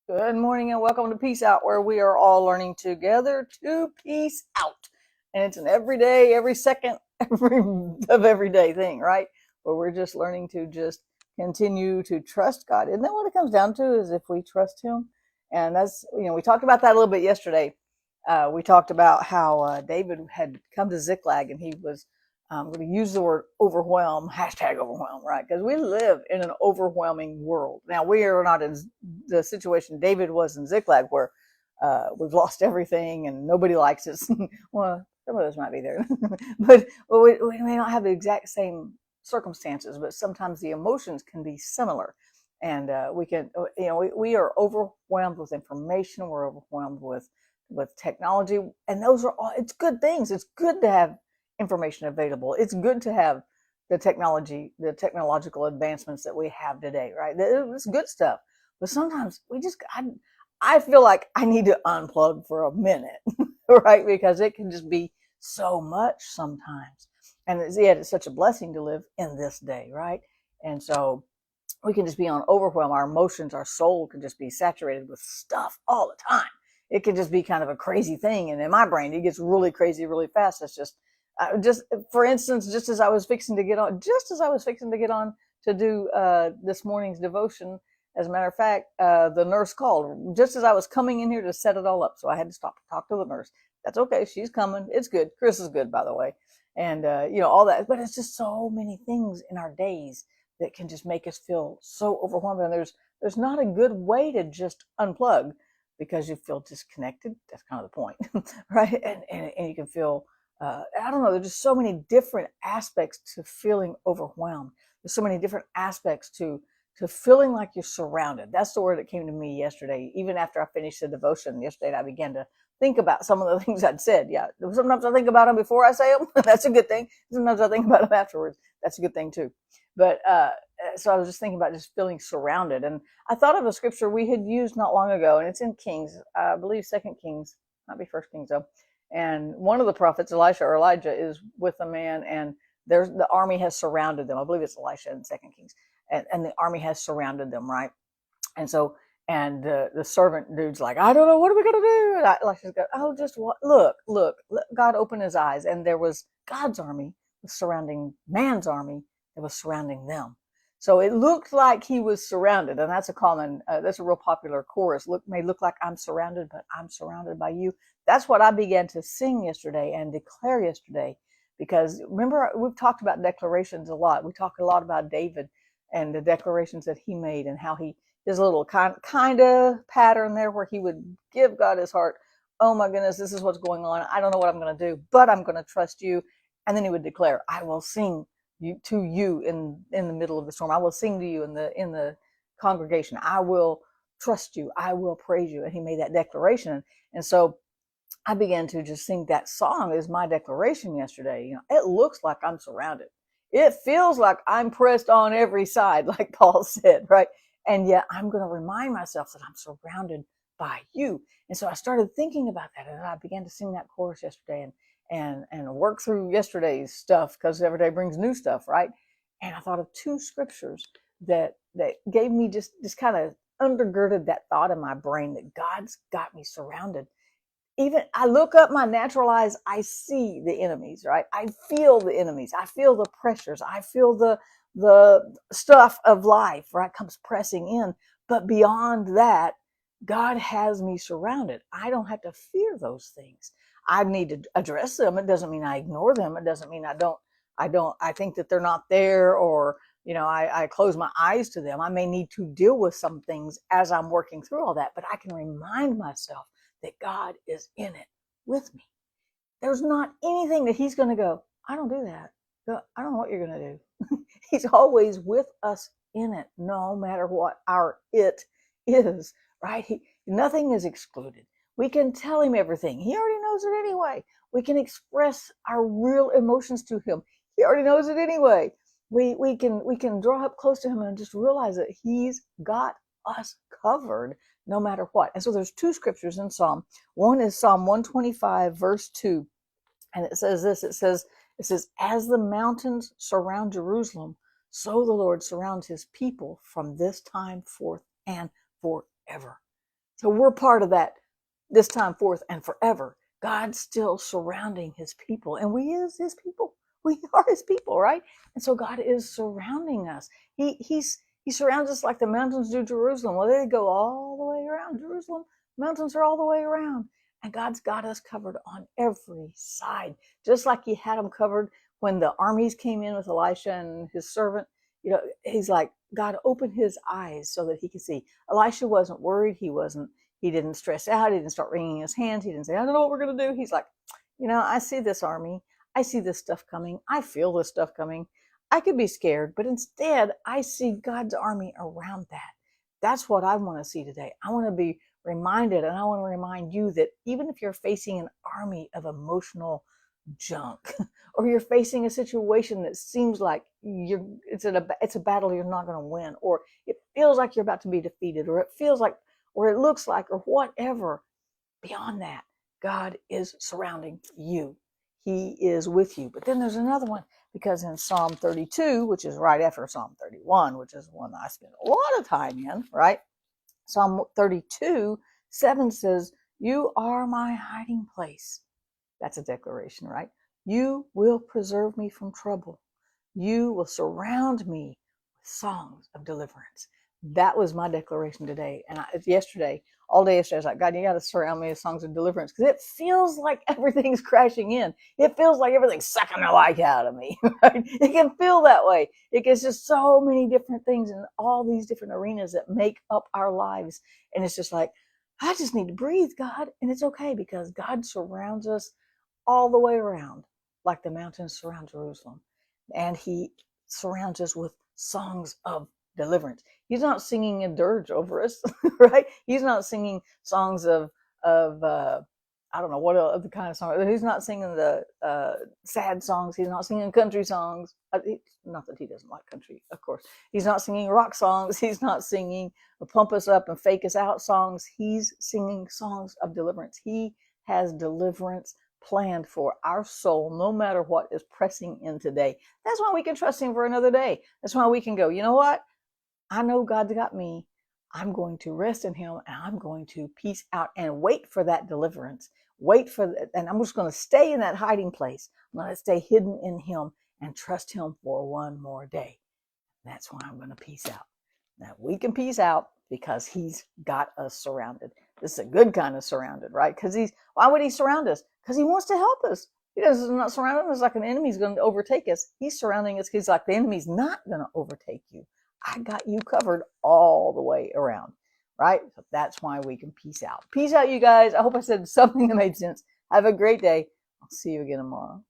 Good morning and welcome to Peace Out, where we are all learning together to peace out. And it's an everyday, every second, everyday thing, right? Where we're just learning to just continue to trust God. Isn't that what it comes down to? Is if we trust Him? And that's, we talked about that a little bit yesterday. We talked about how David had come to Ziklag and he was I'm going to use the word overwhelm, hashtag overwhelm, right? Because we live in an overwhelming world. Now, we are not in the situation David was in Ziklag, where we've lost everything and nobody likes us. Well, some of us might be there, but we may not have the exact same circumstances, but sometimes the emotions can be similar. And we can, we are overwhelmed with information. We're overwhelmed with technology, and those are all. It's good things. It's good to have information available. It's good to have the technological advancements that we have today, right? It's good stuff. But sometimes I feel like I need to unplug for a minute, right? Because it can just be so much sometimes. And it's such a blessing to live in this day, right? And so we can just be on overwhelm. Our emotions, our soul can just be saturated with stuff all the time. It can just be kind of a crazy thing. And in my brain, it gets really crazy really fast. It's just for instance, just as I was fixing to get on to do this morning's devotion. As a matter of fact, the nurse called just as I was coming in here to set it all up. So I had to stop to talk to the nurse. That's okay. She's coming. It's good. Chris is good, by the way. And, all that. But it's just so many things in our days that can just make us feel so overwhelmed. And there's not a good way to just unplug because you feel disconnected. That's kind of the point, right? And you can feel I don't know. There's just so many different aspects to feeling overwhelmed. There's so many different aspects to feeling like you're surrounded. That's the word that came to me yesterday. Even after I finished the devotion yesterday, I began to think about some of the things I'd said. Yeah, sometimes I think about them before I say them. That's a good thing. Sometimes I think about them afterwards. That's a good thing too. But so I was just thinking about just feeling surrounded, and I thought of a scripture we had used not long ago, and it's in Kings, I believe, Second Kings, not be First Kings though. And one of the prophets, Elisha or Elijah, is with a man, and there's the army has surrounded them. I believe it's Elisha in Second Kings, and the army has surrounded them, right? And so, and the servant dude's like, I don't know, what are we gonna do? And Elisha's got, oh, just look. God opened his eyes, and there was God's army was surrounding man's army that was surrounding them. So it looked like he was surrounded, and that's a real popular chorus. May look like I'm surrounded, but I'm surrounded by you. That's what I began to sing yesterday and declare yesterday, because remember we've talked about declarations a lot. We talk a lot about David and the declarations that he made, and how his little kind of pattern there where he would give God his heart. Oh my goodness, this is what's going on. I don't know what I'm going to do, but I'm going to trust you. And then he would declare, I will sing to you in the middle of the storm. I will sing to you in the congregation. I will trust you. I will praise you. And he made that declaration. And so I began to just sing that song as my declaration yesterday. It looks like I'm surrounded. It feels like I'm pressed on every side, like Paul said, right? And yet I'm going to remind myself that I'm surrounded by you. And so I started thinking about that, and I began to sing that chorus yesterday, and work through yesterday's stuff, because every day brings new stuff, right? And I thought of two scriptures that gave me just kind of undergirded that thought in my brain that God's got me surrounded. Even I look up my natural eyes, I see the enemies, right? I feel the enemies. I feel the pressures. I feel the stuff of life, right? Comes pressing in. But beyond that, God has me surrounded. I don't have to fear those things. I need to address them. It doesn't mean I ignore them. It doesn't mean I think that they're not there, or I close my eyes to them. I may need to deal with some things as I'm working through all that, but I can remind myself that God is in it with me. There's not anything that he's going to go, I don't do that. I don't know what you're going to do. He's always with us in it, no matter what our it is, right? Nothing is excluded. We can tell him everything. He already knows it anyway. We can express our real emotions to him. He already knows it anyway. We can draw up close to him and just realize that he's got us covered no matter what. And so there's two scriptures in Psalm. One is Psalm 125, verse 2. And it says this, it says, as the mountains surround Jerusalem, so the Lord surrounds his people from this time forth and forever. So we're part of that this time forth and forever. God's still surrounding his people, and we is his people. We are his people, right? And so God is surrounding us. He surrounds us like the mountains do Jerusalem. Well, they go all the way around Jerusalem. Mountains are all the way around. And God's got us covered on every side, just like he had them covered when the armies came in with Elisha and his servant. You know, he's like, God opened his eyes so that he could see. Elisha wasn't worried. He didn't stress out. He didn't start wringing his hands. He didn't say, I don't know what we're going to do. He's like, I see this army. I see this stuff coming. I feel this stuff coming. I could be scared, but instead I see God's army around that. That's what I want to see today. I want to be reminded, and I want to remind you that even if you're facing an army of emotional junk, or you're facing a situation that seems like it's a battle you're not going to win, or it feels like you're about to be defeated, or it feels like, or it looks like, or whatever, beyond that, God is surrounding you. He is with you. But then there's another one, because in Psalm 32, which is right after Psalm 31, which is one I spend a lot of time in, right? Psalm 32:7 says, you are my hiding place. That's a declaration, right? You will preserve me from trouble. You will surround me with songs of deliverance. That was my declaration today. And yesterday, all day yesterday, I was like, God, you got to surround me with songs of deliverance, because it feels like everything's crashing in. It feels like everything's sucking the life out of me. Right? It can feel that way. It gets just so many different things in all these different arenas that make up our lives. And it's just like, I just need to breathe, God. And it's okay, because God surrounds us all the way around, like the mountains surround Jerusalem. And he surrounds us with songs of deliverance. He's not singing a dirge over us, right? He's not singing songs of I don't know what other kind of song. He's not singing the sad songs. He's not singing country songs. Not that he doesn't like country, of course. He's not singing rock songs. He's not singing pump us up and fake us out songs. He's singing songs of deliverance. He has deliverance planned for our soul, no matter what is pressing in today. That's why we can trust him for another day. That's why we can go, you know what? I know God's got me. I'm going to rest in him, and I'm going to peace out and wait for that deliverance. Wait for that. And I'm just going to stay in that hiding place. I'm going to stay hidden in him and trust him for one more day. That's why I'm going to peace out. Now we can peace out because he's got us surrounded. This is a good kind of surrounded, right? Because why would he surround us? Because he wants to help us. He does not surround us like an enemy's going to overtake us. He's surrounding us because like the enemy's not going to overtake you. I got you covered all the way around, right? So that's why we can peace out. Peace out, you guys. I hope I said something that made sense. Have a great day. I'll see you again tomorrow.